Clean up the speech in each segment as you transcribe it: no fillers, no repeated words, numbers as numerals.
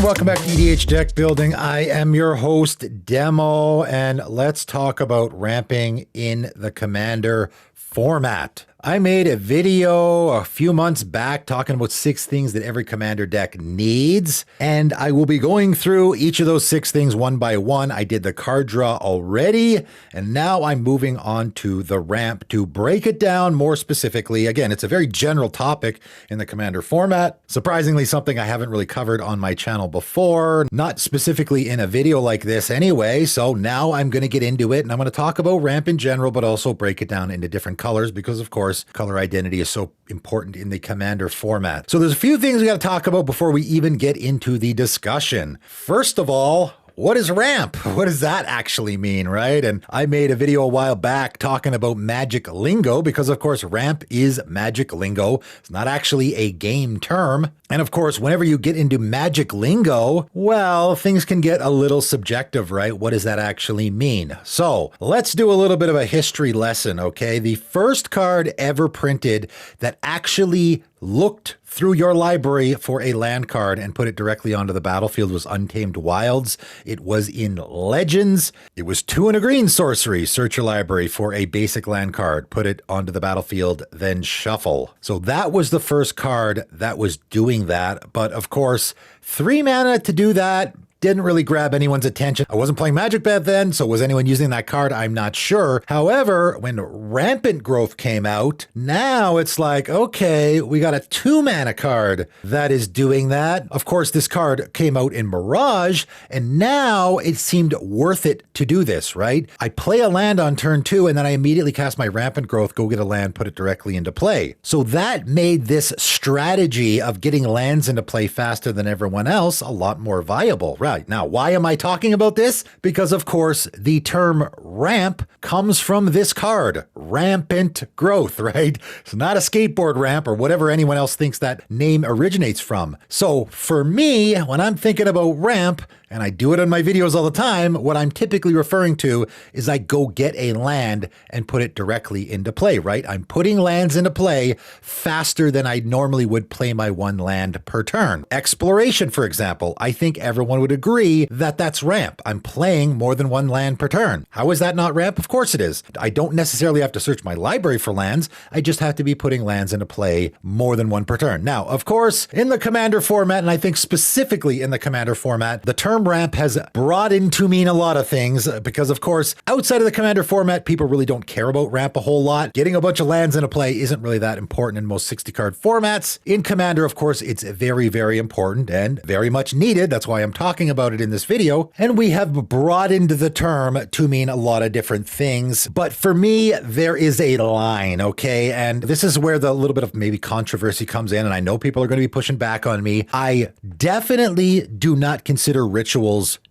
welcome back to EDH Deck Building. I am your host, Demo, and let's talk about ramping in the Commander format. I made a video a few months back talking about 6 things that every Commander deck needs, and I will be going through each of those 6 things one by one. I did the card draw already, and now I'm moving on to the ramp to break it down more specifically. Again, it's a very general topic in the Commander format. Surprisingly, something I haven't really covered on my channel before, not specifically in a video like this anyway, so now I'm going to get into it, and I'm going to talk about ramp in general, but also break it down into different colors because, of course, color identity is so important in the Commander format. So there's a few things we got to talk about before we even get into the discussion. First of all, what is ramp? What does that actually mean, right? And I made a video a while back talking about magic lingo because, of course, ramp is magic lingo. It's not actually a game term. And of course, whenever you get into magic lingo, well, things can get a little subjective, right? What does that actually mean? So let's do a little bit of a history lesson, okay? The first card ever printed that actually looked through your library for a land card and put it directly onto the battlefield was Untamed Wilds. It was in Legends. It was 2 and a green sorcery. Search your library for a basic land card, put it onto the battlefield, then shuffle. So that was the first card that was doing that. But of course, 3 mana to do that didn't really grab anyone's attention. I wasn't playing Magic back then, so was anyone using that card? I'm not sure. However, when Rampant Growth came out, now it's like, okay, we got a 2 mana card that is doing that. Of course, this card came out in Mirage, and now it seemed worth it to do this, right? I play a land on turn 2, and then I immediately cast my Rampant Growth, go get a land, put it directly into play. So that made this strategy of getting lands into play faster than everyone else a lot more viable, right? Now, why am I talking about this? Because, of course, the term ramp comes from this card, Rampant Growth, right? It's not a skateboard ramp or whatever anyone else thinks that name originates from. So for me, when I'm thinking about ramp, and I do it on my videos all the time, what I'm typically referring to is I go get a land and put it directly into play, right? I'm putting lands into play faster than I normally would play my 1 land per turn. Exploration, for example, I think everyone would agree that that's ramp. I'm playing more than 1 land per turn. How is that not ramp? Of course it is. I don't necessarily have to search my library for lands. I just have to be putting lands into play more than 1 per turn. Now, of course, in the Commander format, and I think specifically in the Commander format, the term ramp has brought in to mean a lot of things because, of course, outside of the Commander format, people really don't care about ramp a whole lot. Getting a bunch of lands into play isn't really that important in most 60-card formats. In Commander, of course, it's very, very important and very much needed. That's why I'm talking about it in this video. And we have brought into the term to mean a lot of different things. But for me, there is a line, okay? And this is where the little bit of maybe controversy comes in. And I know people are going to be pushing back on me. I definitely do not consider rituals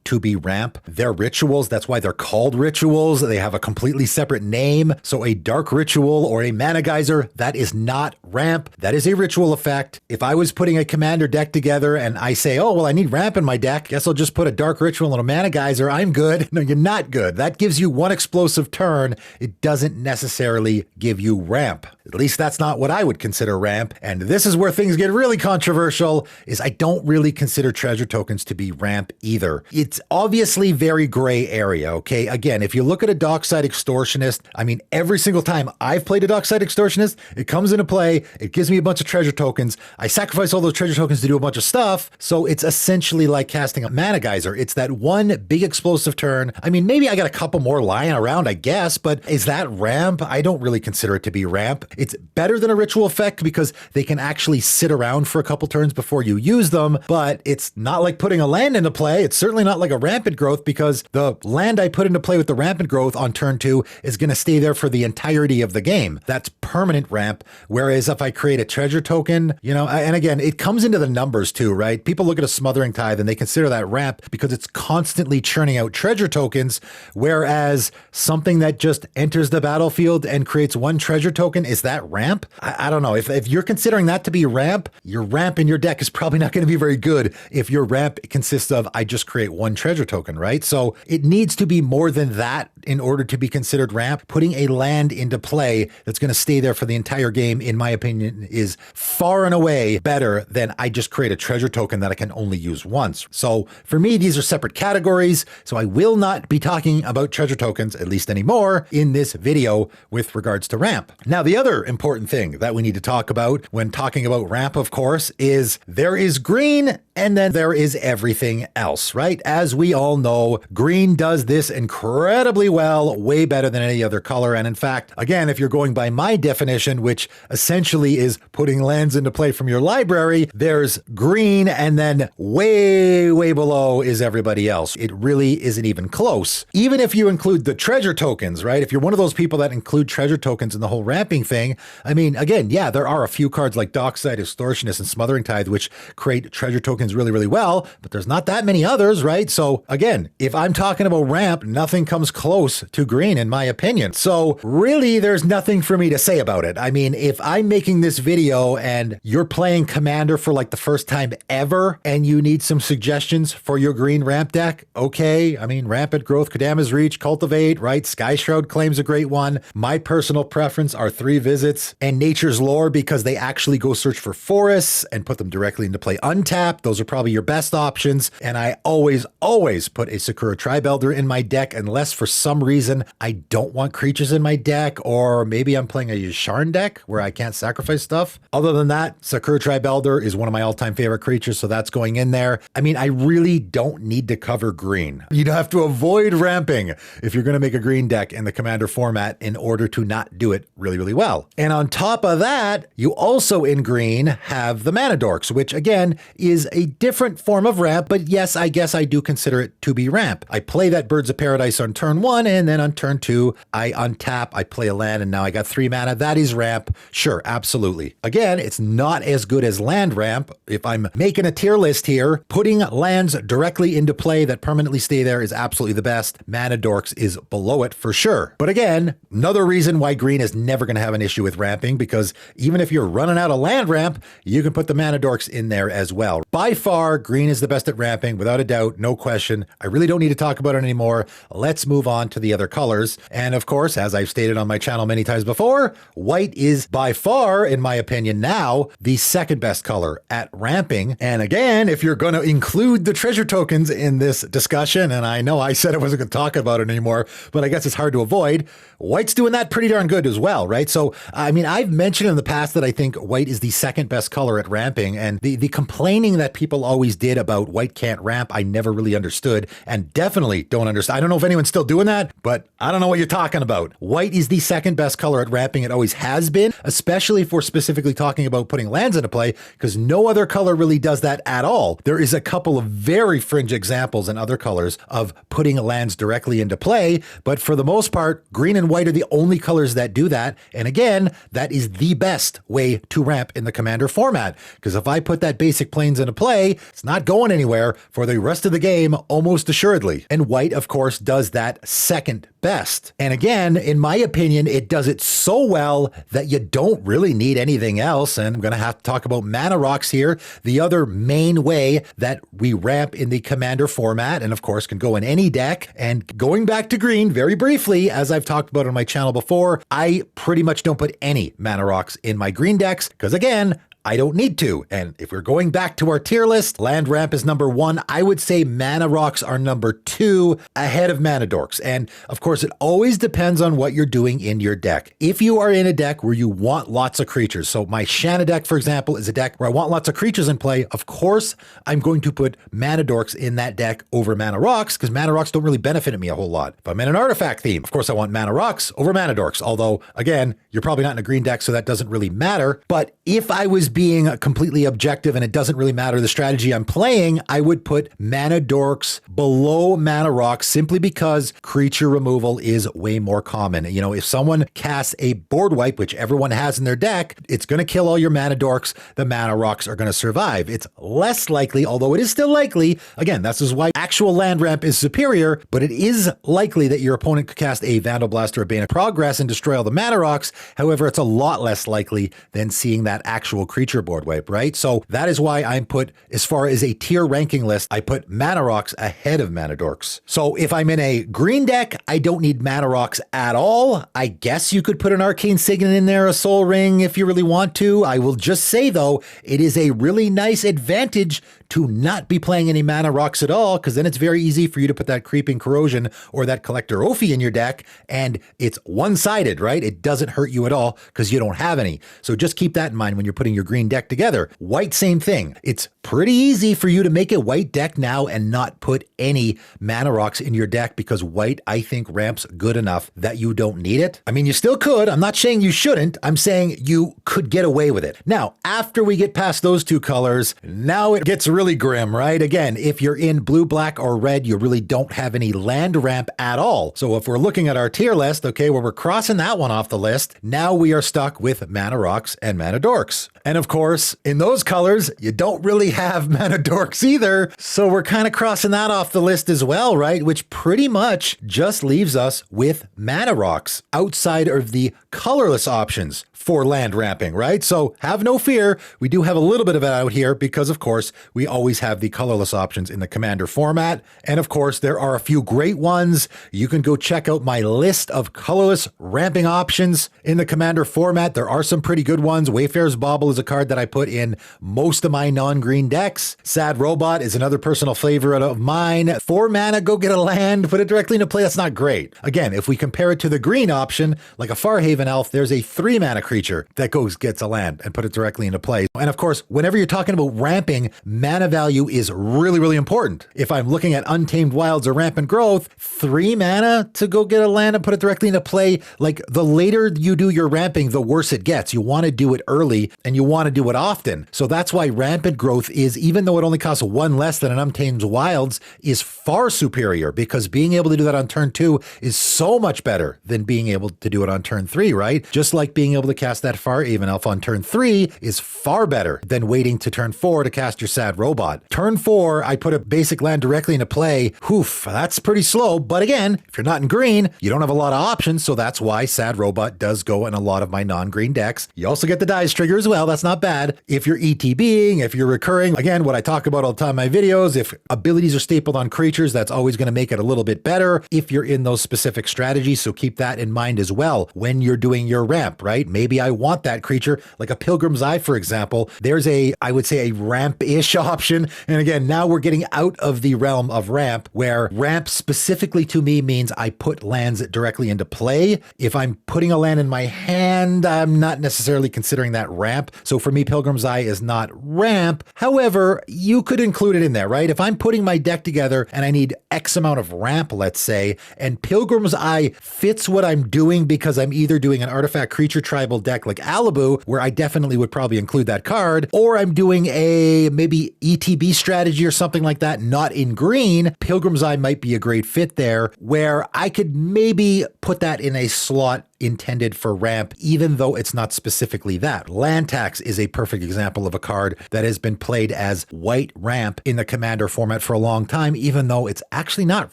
to be ramp. They're rituals. That's why they're called rituals. They have a completely separate name. So a dark ritual or a mana geyser, that is not ramp. That is a ritual effect. If I was putting a Commander deck together and I say, oh, well, I need ramp in my deck, guess I'll just put a dark ritual and a mana geyser. I'm good. No, you're not good. That gives you 1 explosive turn. It doesn't necessarily give you ramp. At least that's not what I would consider ramp. And this is where things get really controversial, is I don't really consider treasure tokens to be ramp either. It's obviously very gray area, okay? Again, if you look at a Dockside Extortionist, I mean, every single time I've played a Dockside Extortionist, it comes into play, it gives me a bunch of treasure tokens, I sacrifice all those treasure tokens to do a bunch of stuff, so it's essentially like casting a mana geyser. It's that 1 big explosive turn. I mean, maybe I got a couple more lying around, I guess, but is that ramp? I don't really consider it to be ramp. It's better than a ritual effect because they can actually sit around for a couple turns before you use them, but it's not like putting a land into play. It's certainly not like a Rampant Growth because the land I put into play with the Rampant Growth on turn 2 is going to stay there for the entirety of the game. That's permanent ramp. Whereas if I create a treasure token, you know, and again, it comes into the numbers too, right? People look at a Smothering Tithe and they consider that ramp because it's constantly churning out treasure tokens, whereas something that just enters the battlefield and creates 1 treasure token, is that ramp? I don't know. If you're considering that to be ramp, your ramp in your deck is probably not going to be very good if your ramp consists of, I just create 1 treasure token, right? So it needs to be more than that in order to be considered ramp, putting a land into play that's going to stay there for the entire game, in my opinion, is far and away better than I just create a treasure token that I can only use once. So for me, these are separate categories. So I will not be talking about treasure tokens, at least anymore, in this video with regards to ramp. Now, the other important thing that we need to talk about when talking about ramp, of course, is there is green and then there is everything else, right? As we all know, green does this incredibly well, way better than any other color. And in fact, again, if you're going by my definition, which essentially is putting lands into play from your library, there's green and then way, way below is everybody else. It really isn't even close. Even if you include the treasure tokens, right? If you're one of those people that include treasure tokens in the whole ramping thing, I mean, again, yeah, there are a few cards like Dockside, Extortionist, and Smothering Tithe, which create treasure tokens really, really well, but there's not that many others, right? So again, if I'm talking about ramp, nothing comes close to green, in my opinion. So really, there's nothing for me to say about it. I mean, if I'm making this video and you're playing Commander for like the first time ever, and you need some suggestions for your green ramp deck, okay. I mean, Rampant Growth, Kodama's Reach, Cultivate, right? Sky Shroud Claim's a great one. My personal preference are 3 Visits and Nature's Lore, because they actually go search for forests and put them directly into play untapped. Those are probably your best options. And I always put a Sakura Tribe Elder in my deck, unless for some reason I don't want creatures in my deck, or maybe I'm playing a Yasharn deck where I can't sacrifice stuff. Other than that, Sakura Tribe Elder is one of my all-time favorite creatures, so that's going in there. I mean, I really don't need to cover green. You'd have to avoid ramping if you're going to make a green deck in the Commander format in order to not do it really, really well. And on top of that, you also in green have the Mana Dorks, which again is a different form of ramp, but yes, I guess I do consider it to be ramp. I play that Birds of Paradise on turn 1, and then on turn 2, I untap, I play a land, and now I got 3 mana. That is ramp. Sure, absolutely. Again, it's not as good as land ramp. If I'm making a tier list here, putting lands directly into play that permanently stay there is absolutely the best. Mana Dorks is below it for sure. But again, another reason why green is never going to have an issue with ramping, because even if you're running out of land ramp, you can put the Mana Dorks in there as well. By far, green is the best at ramping, without a doubt, no question. I really don't need to talk about it anymore. Let's move on to the other colors. And of course, as I've stated on my channel many times before, white is by far, in my opinion now, the second best color at ramping. And again, if you're going to include the treasure tokens in this discussion, and I know I said I wasn't going to talk about it anymore, but I guess it's hard to avoid, white's doing that pretty darn good as well, right? So, I mean, I've mentioned in the past that I think white is the second best color at ramping, and the complaining that people always did about white can't ramp, I never really understood, and definitely don't understand. I don't know if anyone's still doing that, but I don't know what you're talking about. White is the second best color at ramping. It always has been, especially if we're specifically talking about putting lands into play, because no other color really does that at all. There is a couple of very fringe examples in other colors of putting lands directly into play, but for the most part, green and white are the only colors that do that. And again, that is the best way to ramp in the Commander format, because if I put that basic plains into play, it's not going anywhere for the rest of the game, almost assuredly. And white, of course, does that second best. And again, in my opinion, it does it so well that you don't really need anything else. And I'm going to have to talk about Mana Rocks here, the other main way that we ramp in the Commander format, and of course can go in any deck. And going back to green very briefly, as I've talked about on my channel before, I pretty much don't put any Mana Rocks in my green decks, because again, I don't need to. And if we're going back to our tier list, land ramp is number 1. I would say Mana Rocks are number 2 ahead of Mana Dorks. And of course, it always depends on what you're doing in your deck. If you are in a deck where you want lots of creatures, so my Shanna deck, for example, is a deck where I want lots of creatures in play, of course, I'm going to put Mana Dorks in that deck over Mana Rocks, because Mana Rocks don't really benefit me a whole lot. If I'm in an artifact theme, of course, I want Mana Rocks over Mana Dorks. Although, again, you're probably not in a green deck, so that doesn't really matter. But if I was being completely objective and it doesn't really matter the strategy I'm playing, I would put Mana Dorks below Mana Rocks, simply because creature removal is way more common. You know, if someone casts a board wipe, which everyone has in their deck, it's going to kill all your Mana Dorks. The Mana Rocks are going to survive. It's less likely, although it is still likely. Again, this is why actual land ramp is superior, but it is likely that your opponent could cast a Vandal Blast or a Bane of Progress and destroy all the Mana Rocks. However, it's a lot less likely than seeing that actual creature creature board wipe, right? So that is why I'm put, as far as a tier ranking list, I put Mana Rocks ahead of Mana Dorks. So if I'm in a green deck, I don't need Mana Rocks at all. I guess you could put an Arcane Signet in there, a Soul Ring if you really want to. I will just say though, it is a really nice advantage to not be playing any Mana Rocks at all, because then it's very easy for you to put that Creeping Corrosion or that Collector Ophi in your deck, and it's one-sided, right? It doesn't hurt you at all because you don't have any. So just keep that in mind when you're putting your green deck together. White, same thing. It's pretty easy for you to make a white deck now and not put any Mana Rocks in your deck, because white, I think, ramps good enough that you don't need it. I mean, you still could. I'm not saying you shouldn't. I'm saying you could get away with it. Now, after we get past those two colors, now it gets really grim, right? Again, if you're in blue, black, or red, you really don't have any land ramp at all. So if we're looking at our tier list, okay, well, we're crossing that one off the list. Now we are stuck with Mana Rocks and Mana Dorks. And of course, in those colors, you don't really have Mana Dorks either. So we're kind of crossing that off the list as well, right? Which pretty much just leaves us with Mana Rocks outside of the colorless options for land ramping, right? So have no fear. We do have a little bit of it out here because, of course, we always have the colorless options in the Commander format. And of course, there are a few great ones. You can go check out my list of colorless ramping options in the Commander format. There are some pretty good ones. Wayfarer's Bauble is a card that I put in most of my non-green decks. Sad Robot is another personal favorite of mine. 4 mana, go get a land, put it directly into play. That's not great. Again, if we compare it to the green option, like a Farhaven Elf, there's a 3 mana creature that gets a land and put it directly into play. And of course, whenever you're talking about ramping, mana value is really, really important. If I'm looking at Untamed Wilds or Rampant Growth, 3 mana to go get a land and put it directly into play, like the later you do your ramping, the worse it gets. You want to do it early and you want to do it often. So that's why Rampant Growth is, even though it only costs 1 less than an Untamed Wilds, is far superior, because being able to do that on turn 2 is so much better than being able to do it on turn 3, right? Just like being able to cast that Farhaven Elf on turn 3 is far better than waiting to turn 4 to cast your Sad Robot. Turn 4, I put a basic land directly into play. Oof, that's pretty slow. But again, if you're not in green, you don't have a lot of options. So that's why Sad Robot does go in a lot of my non-green decks. You also get the Dice Trigger as well. That's not bad. If you're ETBing, if you're recurring, again, what I talk about all the time in my videos, if abilities are stapled on creatures, that's always going to make it a little bit better if you're in those specific strategies. So keep that in mind as well when you're doing your ramp, right? Maybe I want that creature, like a Pilgrim's Eye, for example. There's I would say a ramp-ish option. And again, now we're getting out of the realm of ramp, where ramp specifically to me means I put lands directly into play. If I'm putting a land in my hand, I'm not necessarily considering that ramp. So for me, Pilgrim's Eye is not ramp. However, you could include it in there, right? If I'm putting my deck together and I need X amount of ramp, let's say, and Pilgrim's Eye fits what I'm doing because I'm either doing an artifact creature tribal deck like Alibu, where I definitely would probably include that card, or I'm doing a maybe ETB strategy or something like that, not in green, Pilgrim's Eye might be a great fit there, where I could maybe put that in a slot intended for ramp, even though it's not specifically that. Land Tax is a perfect example of a card that has been played as white ramp in the Commander format for a long time, even though it's actually not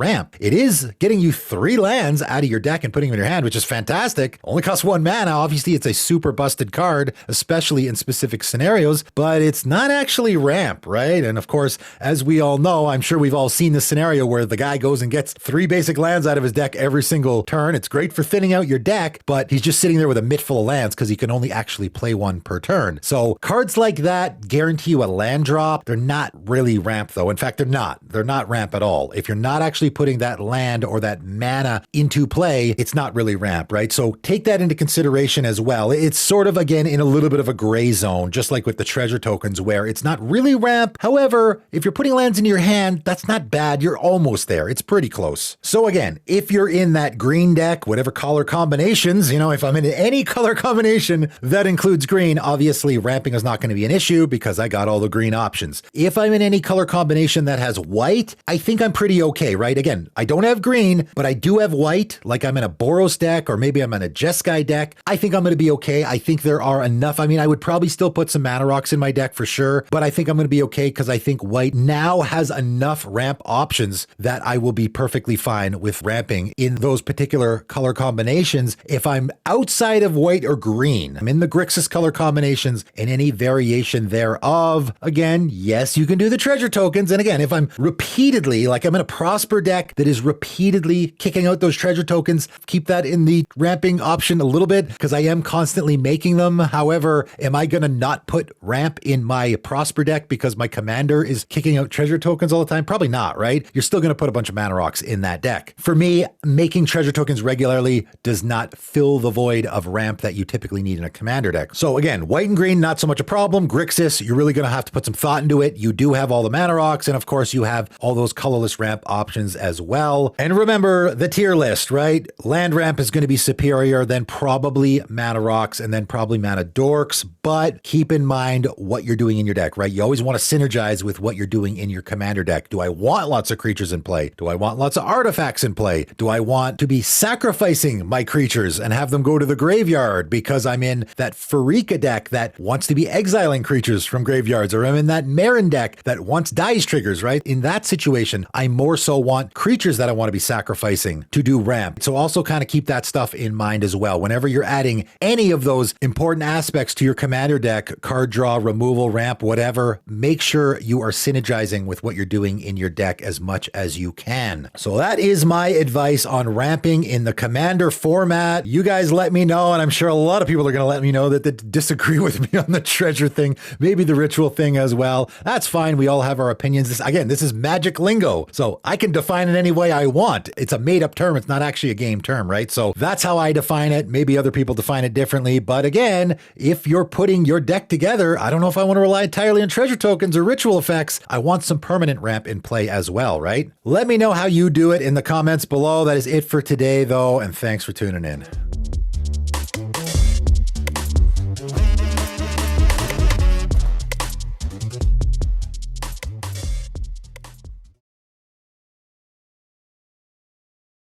ramp. It is getting you 3 lands out of your deck and putting them in your hand, which is fantastic. Only costs 1 mana. Obviously, it's a super busted card, especially in specific scenarios, but it's not actually ramp, right? And of course, as we all know, I'm sure we've all seen this scenario where the guy goes and gets 3 basic lands out of his deck every single turn. It's great for thinning out your deck, but he's just sitting there with a mitt full of lands because he can only actually play 1 per turn. So cards like that guarantee you a land drop. They're not really ramp though. In fact, they're not. They're not ramp at all. If you're not actually putting that land or that mana into play, it's not really ramp, right? So take that into consideration as well. It's sort of, again, in a little bit of a gray zone, just like with the treasure tokens, where it's not really ramp. However, if you're putting lands into your hand, that's not bad. You're almost there. It's pretty close. So again, if you're in that green deck, whatever color combinations, if I'm in any color combination that includes green, obviously ramping is not going to be an issue because I got all the green options. If I'm in any color combination that has white, I think I'm pretty okay, right? Again, I don't have green, but I do have white, like I'm in a Boros deck, or maybe I'm in a Jeskai deck. I think I'm going to be okay. I think there are enough. I mean, I would probably still put some Mana Rocks in my deck for sure, but I think I'm going to be okay because I think white now has enough ramp options that I will be perfectly fine with ramping in those particular color combinations. If I'm outside of white or green, I'm in the Grixis color combinations and any variation thereof. Again, yes, you can do the treasure tokens. And again, if I'm repeatedly, like I'm in a Prosper deck that is repeatedly kicking out those treasure tokens, keep that in the ramping option a little bit because I am constantly making them. However, am I going to not put ramp in my Prosper deck because my commander is kicking out treasure tokens all the time? Probably not, right? You're still going to put a bunch of mana rocks in that deck. For me, making treasure tokens regularly does not fill the void of ramp that you typically need in a commander deck. So again, white and green, not so much a problem. Grixis, you're really going to have to put some thought into it. You do have all the mana rocks, and of course you have all those colorless ramp options as well. And remember the tier list, right? Land ramp is going to be superior, then probably mana rocks, and then probably mana dorks. But keep in mind what you're doing in your deck, right? You always want to synergize with what you're doing in your commander deck. Do I want lots of creatures in play? Do I want lots of artifacts in play? Do I want to be sacrificing my creatures and have them go to the graveyard because I'm in that Pharika deck that wants to be exiling creatures from graveyards, or I'm in that Marin deck that wants dice triggers, right? In that situation, I more so want creatures that I want to be sacrificing to do ramp. So also kind of keep that stuff in mind as well. Whenever you're adding any of those important aspects to your commander deck, card draw, removal, ramp, whatever, make sure you are synergizing with what you're doing in your deck as much as you can. So that is my advice on ramping in the commander format. You guys let me know, and I'm sure a lot of people are going to let me know that they disagree with me on the treasure thing, maybe the ritual thing as well. That's fine. We all have our opinions. This is magic lingo, so I can define it any way I want. It's a made-up term. It's not actually a game term, right? So that's how I define it. Maybe other people define it differently, but again, if you're putting your deck together, I don't know if I want to rely entirely on treasure tokens or ritual effects. I want some permanent ramp in play as well, right? Let me know how you do it in the comments below. That is it for today, though, and thanks for tuning in.